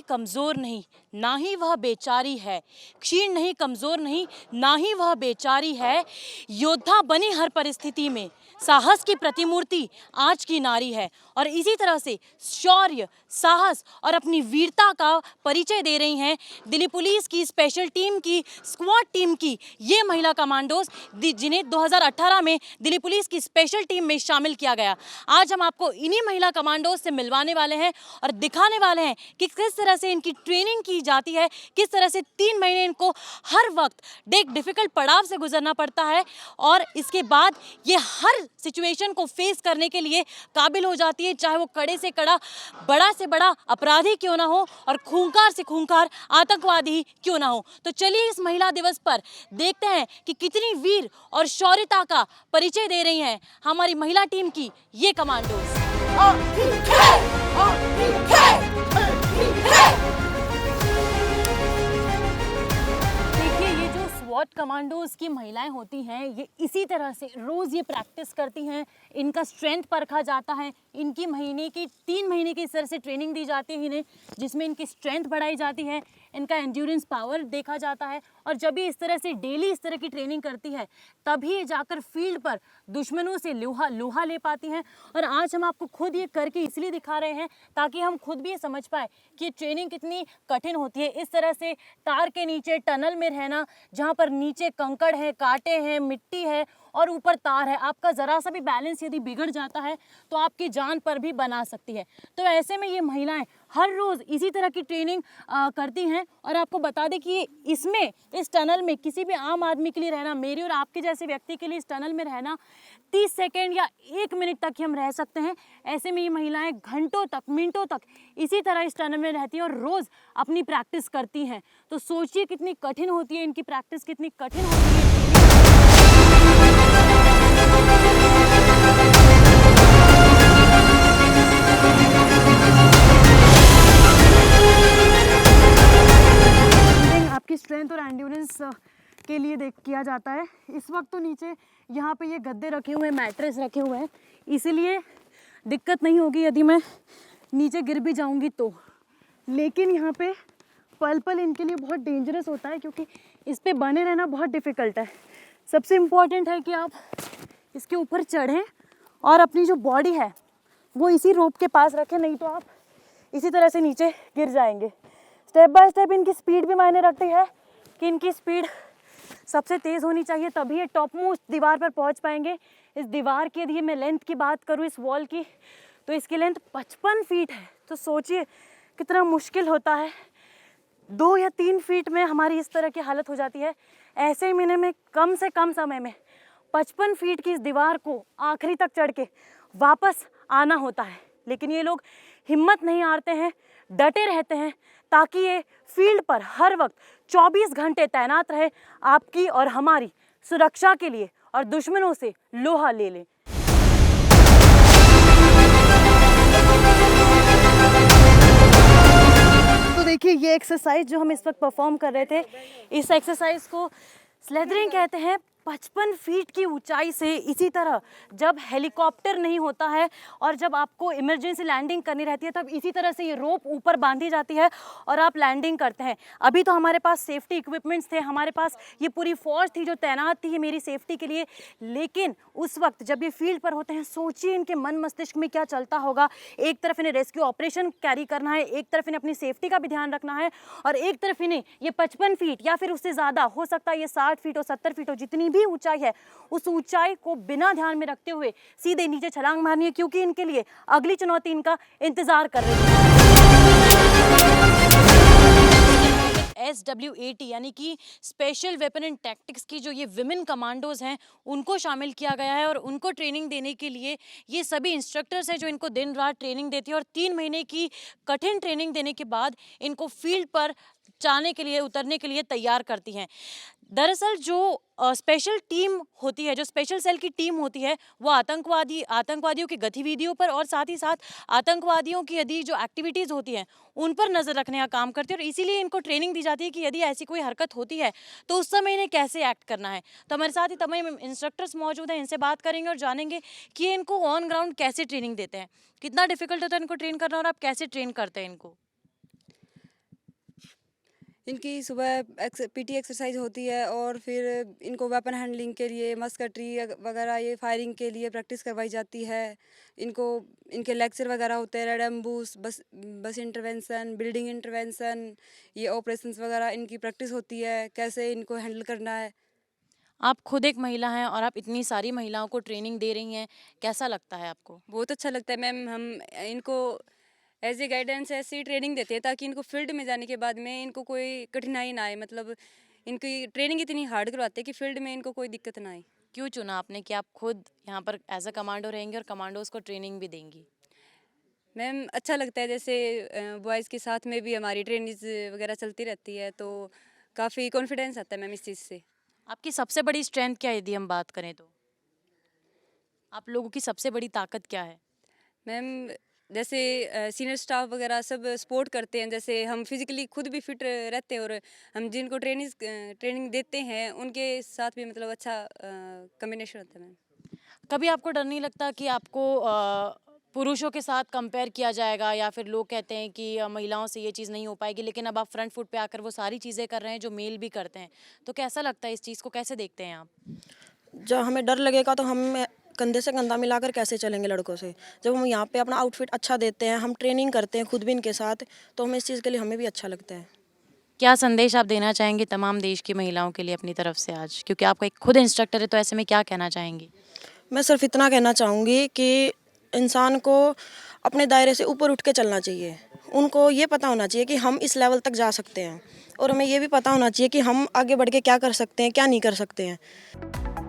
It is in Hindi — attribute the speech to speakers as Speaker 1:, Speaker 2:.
Speaker 1: कमज़ोर नहीं, ना ही वह बेचारी है। क्षीण नहीं, कमज़ोर नहीं, ना ही वह बेचारी है। योद्धा बनी हर परिस्थिति में, साहस की प्रतिमूर्ति आज की नारी है। और इसी तरह से शौर्य, साहस और अपनी वीरता का परिचय दे रही हैं दिल्ली पुलिस की स्पेशल टीम की, स्क्वाड टीम की ये महिला कमांडोज, जिन्हें 2018 में दिल्ली पुलिस की स्पेशल टीम में शामिल किया गया। आज हम आपको इन्हीं महिला कमांडोज से मिलवाने वाले हैं और दिखाने वाले हैं कि किस तरह से इनकी ट्रेनिंग की जाती है, किस तरह से 3 महीने इनको हर वक्त एक डिफिकल्ट पड़ाव से गुजरना पड़ता है और इसके बाद ये हर सिचुएशन को फेस करने के लिए काबिल हो जाती है, चाहे वो कड़े से कड़ा, बड़ा से बड़ा अपराधी क्यों ना हो और खूंखार से खूंखार आतंकवादी ही क्यों ना हो। तो चलिए इस महिला दिवस पर देखते हैं कि कितनी वीर और शौर्यता का परिचय दे रही हैं हमारी महिला टीम की ये कमांडोज। देखिए, ये जो स्वॉट कमांडोज की महिलाएं होती हैं, ये इसी तरह से रोज़ ये प्रैक्टिस करती हैं। इनका स्ट्रेंथ परखा जाता है, इनकी 3 महीने की इस तरह से ट्रेनिंग दी जाती है इन्हें, जिसमें इनकी स्ट्रेंथ बढ़ाई जाती है, इनका एंड्योरेंस पावर देखा जाता है। और जब भी इस तरह से डेली इस तरह की ट्रेनिंग करती है, तभी जाकर फील्ड पर दुश्मनों से लोहा ले पाती हैं। और आज हम आपको खुद ये करके इसलिए दिखा रहे हैं ताकि हम खुद भी ये समझ पाए कि ट्रेनिंग कितनी कठिन होती है। इस तरह से तार के नीचे टनल में रहना, जहाँ पर नीचे कंकड़ है, कांटे हैं, मिट्टी है और ऊपर तार है, आपका ज़रा सा भी बैलेंस यदि बिगड़ जाता है तो आपकी जान पर भी बना सकती है। तो ऐसे में ये महिलाएं हर रोज़ इसी तरह की ट्रेनिंग करती हैं। और आपको बता दें कि इसमें, इस टनल में किसी भी आम आदमी के लिए रहना, मेरे और आपके जैसे व्यक्ति के लिए इस टनल में रहना 30 सेकेंड या 1 मिनट तक ही हम रह सकते हैं। ऐसे में ये महिलाएं घंटों तक, मिनटों तक इसी तरह इस टनल में रहती हैं और रोज़ अपनी प्रैक्टिस करती हैं। तो सोचिए कितनी कठिन होती है इनकी प्रैक्टिस, कितनी कठिन होती है। आपकी स्ट्रेंथ और एंड्योरेंस के लिए किया जाता है। इस वक्त तो नीचे यहाँ पे ये गद्दे रखे हुए हैं, मैट्रेस रखे हुए हैं, इसलिए दिक्कत नहीं होगी यदि मैं नीचे गिर भी जाऊँगी तो। लेकिन यहाँ पे पल इनके लिए बहुत डेंजरस होता है, क्योंकि इस पे बने रहना बहुत डिफ़िकल्ट है। सबसे इम्पॉर्टेंट है कि आप इसके ऊपर चढ़ें और अपनी जो बॉडी है वो इसी रोप के पास रखें, नहीं तो आप इसी तरह से नीचे गिर जाएंगे। स्टेप बाय स्टेप इनकी स्पीड भी मायने रखती है कि इनकी स्पीड सबसे तेज़ होनी चाहिए, तभी ये टॉप मोस्ट दीवार पर पहुंच पाएंगे। इस दीवार की यदि मैं लेंथ की बात करूं, इस वॉल की, तो इसकी लेंथ 55 फीट है। तो सोचिए कितना मुश्किल होता है। 2 या 3 फीट में हमारी इस तरह की हालत हो जाती है। ऐसे ही महीने में कम से कम समय में 55 फीट की इस दीवार को आखिरी तक चढ़ के वापस आना होता है। लेकिन ये लोग हिम्मत नहीं हारते हैं, डटे रहते हैं, ताकि ये फील्ड पर हर वक्त 24 घंटे तैनात रहे, आपकी और हमारी सुरक्षा के लिए, और दुश्मनों से लोहा ले लें। तो देखिए, ये एक्सरसाइज जो हम इस वक्त परफॉर्म कर रहे थे, इस एक्सरसाइज को स्लेदरिंग कहते हैं। 55 फीट की ऊंचाई से इसी तरह जब हेलीकॉप्टर नहीं होता है और जब आपको इमरजेंसी लैंडिंग करनी रहती है, तब इसी तरह से ये रोप ऊपर बांधी जाती है और आप लैंडिंग करते हैं। अभी तो हमारे पास सेफ्टी इक्विपमेंट्स थे, हमारे पास ये पूरी फोर्स थी जो तैनात थी मेरी सेफ्टी के लिए। लेकिन उस वक्त जब ये फील्ड पर होते हैं, सोचिए इनके मन मस्तिष्क में क्या चलता होगा। एक तरफ इन्हें रेस्क्यू ऑपरेशन कैरी करना है, एक तरफ इन्हें अपनी सेफ्टी का भी ध्यान रखना है, और एक तरफ इन्हें ये 55 फीट या फिर उससे ज़्यादा, हो सकता है ये 60 फीट हो, 70 फीट हो, जितनी भी ऊंचाई है, उस ऊंचाई को बिना ध्यान में रखते हुए सीधे नीचे छलांग मारनी है, क्योंकि इनके लिए अगली चुनौती इनका इंतजार कर रही है। SWAT यानी कि स्पेशल वेपन एंड टैक्टिक्स की जो ये विमेन कमांडोज हैं, उनको शामिल किया गया है। और उनको ट्रेनिंग देने के लिए ये सभी इंस्ट्रक्टर्स हैं जो इनको दिन रात ट्रेनिंग देती है, और 3 महीने की कठिन ट्रेनिंग देने के बाद इनको फील्ड पर जाने के लिए, उतरने के लिए तैयार करती हैं। दरअसल जो स्पेशल टीम होती है, जो स्पेशल सेल की टीम होती है, वो आतंकवादियों की गतिविधियों पर और साथ ही साथ आतंकवादियों की यदि जो एक्टिविटीज़ होती हैं उन पर नज़र रखने का काम करती है। और इसीलिए इनको ट्रेनिंग दी जाती है कि यदि ऐसी कोई हरकत होती है तो उस समय इन्हें कैसे एक्ट करना है। तो हमारे साथ ही तमाम इंस्ट्रक्टर्स मौजूद हैं, इनसे बात करेंगे और जानेंगे कि इनको ऑन ग्राउंड कैसे ट्रेनिंग देते हैं, कितना डिफिकल्ट होता है इनको ट्रेन करना, और आप कैसे ट्रेन करते हैं इनको।
Speaker 2: इनकी सुबह पीटी एक्सरसाइज होती है और फिर इनको वेपन हैंडलिंग के लिए मस्कटरी वगैरह ये फायरिंग के लिए प्रैक्टिस करवाई जाती है। इनको इनके लेक्चर वगैरह होते हैं, रेड एम्बूस, बस इंटरवेंशन, बिल्डिंग इंटरवेंशन, ये ऑपरेशंस वगैरह इनकी प्रैक्टिस होती है, कैसे इनको हैंडल करना है।
Speaker 1: आप खुद एक महिला हैं और आप इतनी सारी महिलाओं को ट्रेनिंग दे रही हैं, कैसा लगता है आपको?
Speaker 2: बहुत अच्छा लगता है मैम। हम इनको एज ए गाइडेंस ऐसी ट्रेनिंग देते हैं ताकि इनको फील्ड में जाने के बाद में इनको कोई कठिनाई ना आए। मतलब इनकी ट्रेनिंग इतनी हार्ड करवाते हैं कि फील्ड में इनको कोई दिक्कत ना आए।
Speaker 1: क्यों चुना आपने कि आप खुद यहाँ पर एज अ कमांडो रहेंगे और कमांडोज को ट्रेनिंग भी देंगी?
Speaker 2: मैम अच्छा लगता है, जैसे बॉयज़ के साथ में भी हमारी ट्रेनिंग वगैरह चलती रहती है तो काफ़ी कॉन्फिडेंस आता है मैम इस चीज़ से।
Speaker 1: आपकी सबसे बड़ी स्ट्रेंथ क्या है यदि हम बात करें तो? आप लोगों की सबसे बड़ी ताकत क्या है?
Speaker 2: मैम जैसे सीनियर स्टाफ वगैरह सब सपोर्ट करते हैं, जैसे हम फिजिकली खुद भी फिट रहते हैं और हम जिनको ट्रेनिंग देते हैं उनके साथ भी मतलब अच्छा कम्बिनेशन होता है मैम।
Speaker 1: कभी आपको डर नहीं लगता कि आपको पुरुषों के साथ कंपेयर किया जाएगा या फिर लोग कहते हैं कि महिलाओं से ये चीज़ नहीं हो पाएगी, लेकिन अब आप फ्रंट फुट पे आकर वो सारी चीज़ें कर रहे हैं जो मेल भी करते हैं, तो कैसा लगता है? इस चीज़ को कैसे देखते हैं आप?
Speaker 3: जब हमें डर लगेगा तो हम कंधे से कंधा मिलाकर कैसे चलेंगे लड़कों से। जब हम यहाँ पे अपना आउटफिट अच्छा देते हैं, हम ट्रेनिंग करते हैं खुद भी इनके साथ, तो हमें इस चीज़ के लिए हमें भी अच्छा लगता है।
Speaker 1: क्या संदेश आप देना चाहेंगे तमाम देश की महिलाओं के लिए अपनी तरफ से आज, क्योंकि आप एक खुद इंस्ट्रक्टर है, तो ऐसे में क्या कहना चाहेंगी?
Speaker 3: मैं सिर्फ इतना कहना चाहूँगी कि इंसान को अपने दायरे से ऊपर उठ के चलना चाहिए। उनको ये पता होना चाहिए कि हम इस लेवल तक जा सकते हैं और हमें ये भी पता होना चाहिए कि हम आगे बढ़ के क्या कर सकते हैं, क्या नहीं कर सकते हैं।